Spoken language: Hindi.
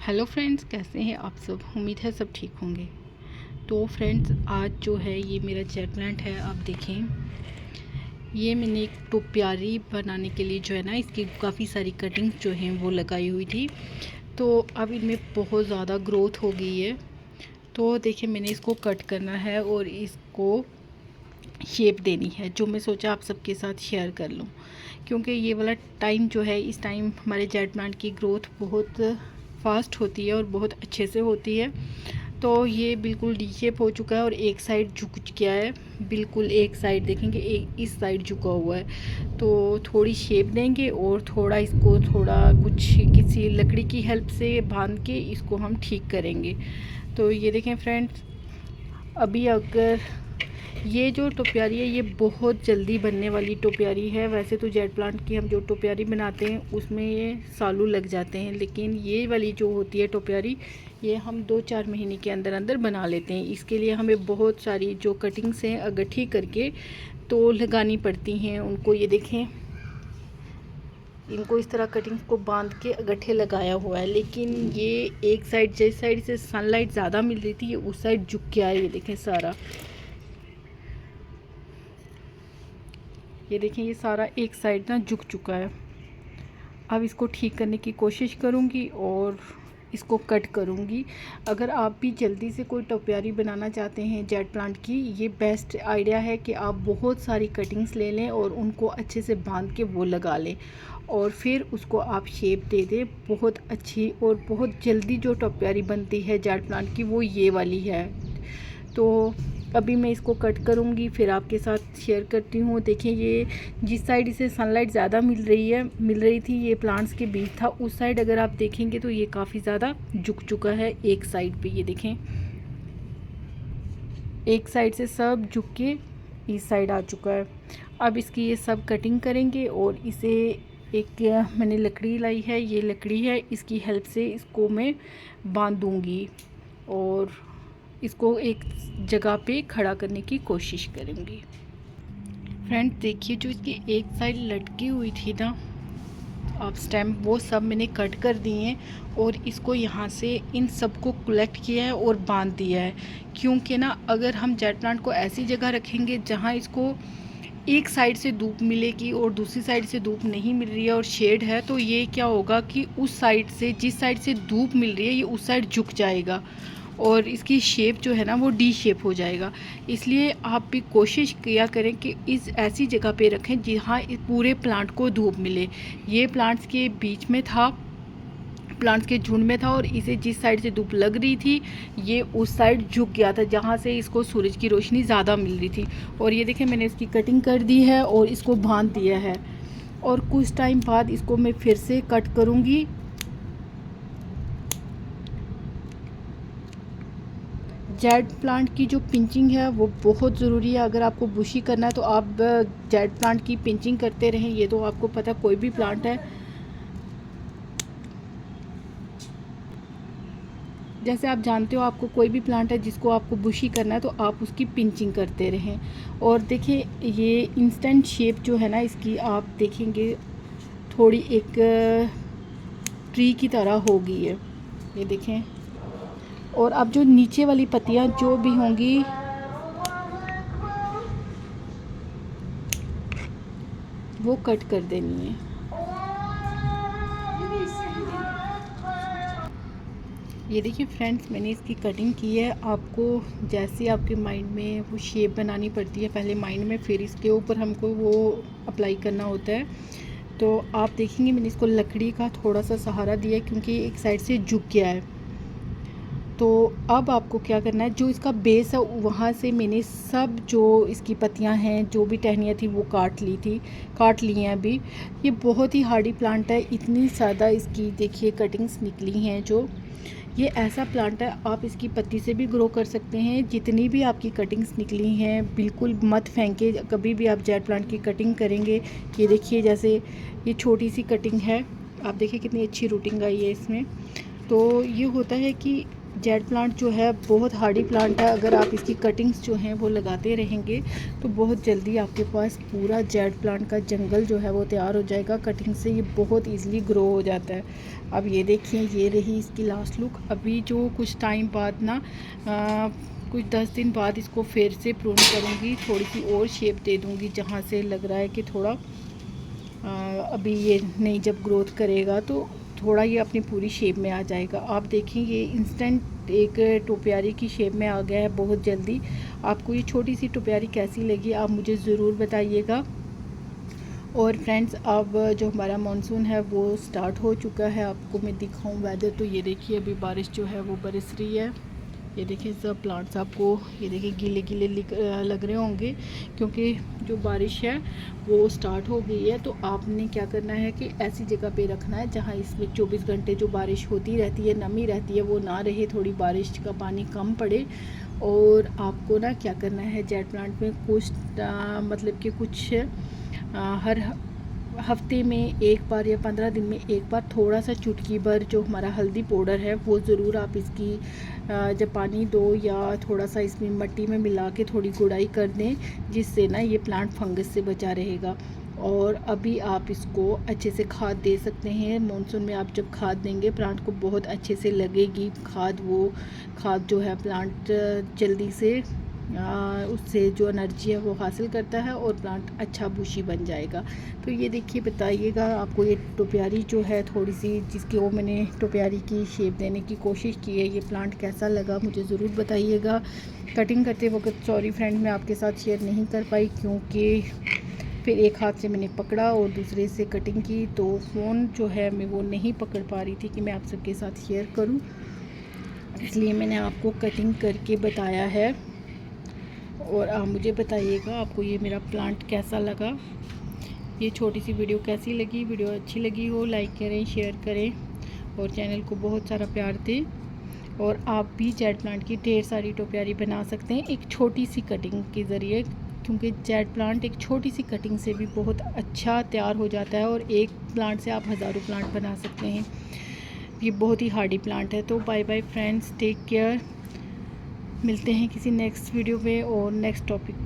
हेलो फ्रेंड्स, कैसे हैं आप सब। उम्मीद है सब ठीक होंगे। तो फ्रेंड्स, आज जो है ये मेरा जेट प्लांट है। आप देखें, ये मैंने एक टोपियारी बनाने के लिए जो है ना, इसकी काफ़ी सारी कटिंग जो हैं वो लगाई हुई थी। तो अब इनमें बहुत ज़्यादा ग्रोथ हो गई है। तो देखिए, मैंने इसको कट करना है और इसको शेप देनी है, जो मैं सोचा आप सबके साथ शेयर कर लूँ। क्योंकि ये वाला टाइम जो है, इस टाइम हमारे जेट प्लांट की ग्रोथ बहुत फास्ट होती है और बहुत अच्छे से होती है। तो ये बिल्कुल डी शेप हो चुका है और एक साइड झुक गया है। बिल्कुल एक साइड देखेंगे, एक इस साइड झुका हुआ है। तो थोड़ी शेप देंगे और थोड़ा इसको कुछ किसी लकड़ी की हेल्प से बांध के इसको हम ठीक करेंगे। तो ये देखें फ्रेंड्स, अभी अगर ये जो टोपियारी है ये बहुत जल्दी बनने वाली टोपियारी है। वैसे तो जेट प्लांट की हम जो टोपियारी बनाते हैं उसमें ये सालों लग जाते हैं, लेकिन ये वाली जो होती है टोपियारी, ये हम 2-4 महीने के अंदर अंदर बना लेते हैं। इसके लिए हमें बहुत सारी जो कटिंग्स हैं अगट्ठी करके तो लगानी पड़ती हैं उनको। ये देखें, इनको इस तरह कटिंग्स को बांध के अगट्ठे लगाया हुआ है, लेकिन ये एक साइड, जिस साइड से सनलाइट ज़्यादा मिल रही थी, ये उस साइड झुक गया है। ये देखें सारा, ये देखें, ये सारा एक साइड ना झुक चुका है। अब इसको ठीक करने की कोशिश करूँगी और इसको कट करूँगी। अगर आप भी जल्दी से कोई टोपियारी बनाना चाहते हैं जेट प्लांट की, ये बेस्ट आइडिया है कि आप बहुत सारी कटिंग्स ले लें और उनको अच्छे से बांध के वो लगा लें और फिर उसको आप शेप दे दें। बहुत अच्छी और बहुत जल्दी जो टोपियारी बनती है जेट प्लांट की, वो ये वाली है। तो अभी मैं इसको कट करूँगी, फिर आपके साथ शेयर करती हूँ। देखिए, ये जिस साइड इसे सनलाइट ज़्यादा मिल रही थी, ये प्लांट्स के बीच था, उस साइड अगर आप देखेंगे तो ये काफ़ी ज़्यादा झुक चुका है एक साइड पे। ये देखें, एक साइड से सब झुक के इस साइड आ चुका है। अब इसकी ये सब कटिंग करेंगे और इसे एक मैंने लकड़ी लाई है, ये लकड़ी है, इसकी हेल्प से इसको मैं बांध दूँगी और इसको एक जगह पे खड़ा करने की कोशिश करूँगी। फ्रेंड देखिए, जो इसकी एक साइड लटकी हुई थी ना आप स्टेम, वो सब मैंने कट कर दिए हैं और इसको यहाँ से इन सब को कलेक्ट किया है और बांध दिया है। क्योंकि ना, अगर हम जेट प्लांट को ऐसी जगह रखेंगे जहाँ इसको एक साइड से धूप मिलेगी और दूसरी साइड से धूप नहीं मिल रही है और शेड है, तो ये क्या होगा कि उस साइड से, जिस साइड से धूप मिल रही है, ये उस साइड झुक जाएगा और इसकी शेप जो है ना वो डी शेप हो जाएगा। इसलिए आप भी कोशिश किया करें कि इस ऐसी जगह पे रखें जहाँ इस पूरे प्लांट को धूप मिले। ये प्लांट्स के बीच में था, प्लांट्स के झुंड में था और इसे जिस साइड से धूप लग रही थी, ये उस साइड झुक गया था जहाँ से इसको सूरज की रोशनी ज़्यादा मिल रही थी। और ये देखें, मैंने इसकी कटिंग कर दी है और इसको बांध दिया है और कुछ टाइम बाद इसको मैं फिर से कट करूँगी। जेट प्लांट की जो पिंचिंग है वो बहुत ज़रूरी है। अगर आपको बुशी करना है तो आप जेट प्लांट की पिंचिंग करते रहें। ये तो आपको पता, कोई भी प्लांट है, जैसे आप जानते हो, आपको कोई भी प्लांट है जिसको आपको बुशी करना है तो आप उसकी पिंचिंग करते रहें। और देखिए, ये इंस्टेंट शेप जो है ना इसकी, आप देखेंगे थोड़ी एक ट्री की तरह हो गई है। ये देखें, और अब जो नीचे वाली पत्तियां जो भी होंगी वो कट कर देनी है। ये देखिए फ्रेंड्स, मैंने इसकी कटिंग की है। आपको जैसे आपके माइंड में वो शेप बनानी पड़ती है पहले माइंड में, फिर इसके ऊपर हमको वो अप्लाई करना होता है। तो आप देखेंगे मैंने इसको लकड़ी का थोड़ा सा सहारा दिया क्योंकि एक साइड से झुक गया है। तो अब आपको क्या करना है, जो इसका बेस है वहाँ से मैंने सब जो इसकी पत्तियाँ हैं, जो भी टहनियाँ थी, वो काट ली हैं अभी। ये बहुत ही हार्डी प्लांट है, इतनी ज़्यादा इसकी देखिए कटिंग्स निकली हैं। जो ये ऐसा प्लांट है, आप इसकी पत्ती से भी ग्रो कर सकते हैं। जितनी भी आपकी कटिंग्स निकली हैं बिल्कुल मत फेंके कभी भी आप जेट प्लांट की कटिंग करेंगे। ये देखिए, जैसे ये छोटी सी कटिंग है, आप देखिए कितनी अच्छी रूटिंग आई है इसमें। तो ये होता है कि जेड प्लांट जो है बहुत हार्डी प्लांट है। अगर आप इसकी कटिंग्स जो हैं वो लगाते रहेंगे तो बहुत जल्दी आपके पास पूरा जेड प्लांट का जंगल जो है वो तैयार हो जाएगा। कटिंग से ये बहुत इजीली ग्रो हो जाता है। अब ये देखिए, ये रही इसकी लास्ट लुक। अभी जो कुछ टाइम बाद ना कुछ 10 दिन बाद इसको फिर से प्रून करूँगी, थोड़ी सी और शेप दे दूँगी जहाँ से लग रहा है कि थोड़ा अभी ये नई जब ग्रोथ करेगा तो थोड़ा ये अपनी पूरी शेप में आ जाएगा। आप देखें ये इंस्टेंट एक टोपियारी की शेप में आ गया है बहुत जल्दी। आपको ये छोटी सी टोपियारी कैसी लगी आप मुझे ज़रूर बताइएगा। और फ्रेंड्स, अब जो हमारा मानसून है वो स्टार्ट हो चुका है। आपको मैं दिखाऊं वेदर, तो ये देखिए अभी बारिश जो है वो बरस रही है। ये देखिए सब प्लांट्स आपको ये देखिए गीले गीले लग रहे होंगे क्योंकि जो बारिश है वो स्टार्ट हो गई है। तो आपने क्या करना है कि ऐसी जगह पे रखना है जहाँ इसमें 24 घंटे जो बारिश होती रहती है, नमी रहती है, वो ना रहे, थोड़ी बारिश का पानी कम पड़े। और आपको ना क्या करना है, जेड प्लांट में कुछ मतलब कि कुछ हर हफ्ते में एक बार या 15 दिन में एक बार थोड़ा सा चुटकी भर जो हमारा हल्दी पाउडर है वो ज़रूर आप इसकी जब पानी दो या थोड़ा सा इसमें मिट्टी में मिला के थोड़ी गुड़ाई कर दें, जिससे ना ये प्लांट फंगस से बचा रहेगा। और अभी आप इसको अच्छे से खाद दे सकते हैं। मानसून में आप जब खाद देंगे प्लांट को बहुत अच्छे से लगेगी खाद। वो खाद जो है प्लांट जल्दी से उससे जो एनर्जी है वो हासिल करता है और प्लांट अच्छा बुशी बन जाएगा। तो ये देखिए, बताइएगा आपको ये टोपियारी जो है थोड़ी सी जिसकी वो मैंने टोपियारी की शेप देने की कोशिश की है, ये प्लांट कैसा लगा मुझे ज़रूर बताइएगा। कटिंग करते वक्त सॉरी फ्रेंड मैं आपके साथ शेयर नहीं कर पाई क्योंकि फिर एक हाथ से मैंने पकड़ा और दूसरे से कटिंग की, तो फ़ोन जो है मैं वो नहीं पकड़ पा रही थी कि मैं आप सबके साथ शेयर करूं, इसलिए मैंने आपको कटिंग करके बताया है। और आप मुझे बताइएगा आपको ये मेरा प्लांट कैसा लगा। ये छोटी सी वीडियो कैसी लगी। वीडियो अच्छी लगी हो लाइक करें, शेयर करें और चैनल को बहुत सारा प्यार दें। और आप भी जेड प्लांट की ढेर सारी टोपियारी बना सकते हैं एक छोटी सी कटिंग के ज़रिए, क्योंकि जेड प्लांट एक छोटी सी कटिंग से भी बहुत अच्छा तैयार हो जाता है और एक प्लांट से आप हज़ारों प्लांट बना सकते हैं। ये बहुत ही हार्डी प्लांट है। तो bye bye friends, take care. मिलते हैं किसी नेक्स्ट वीडियो में और नेक्स्ट टॉपिक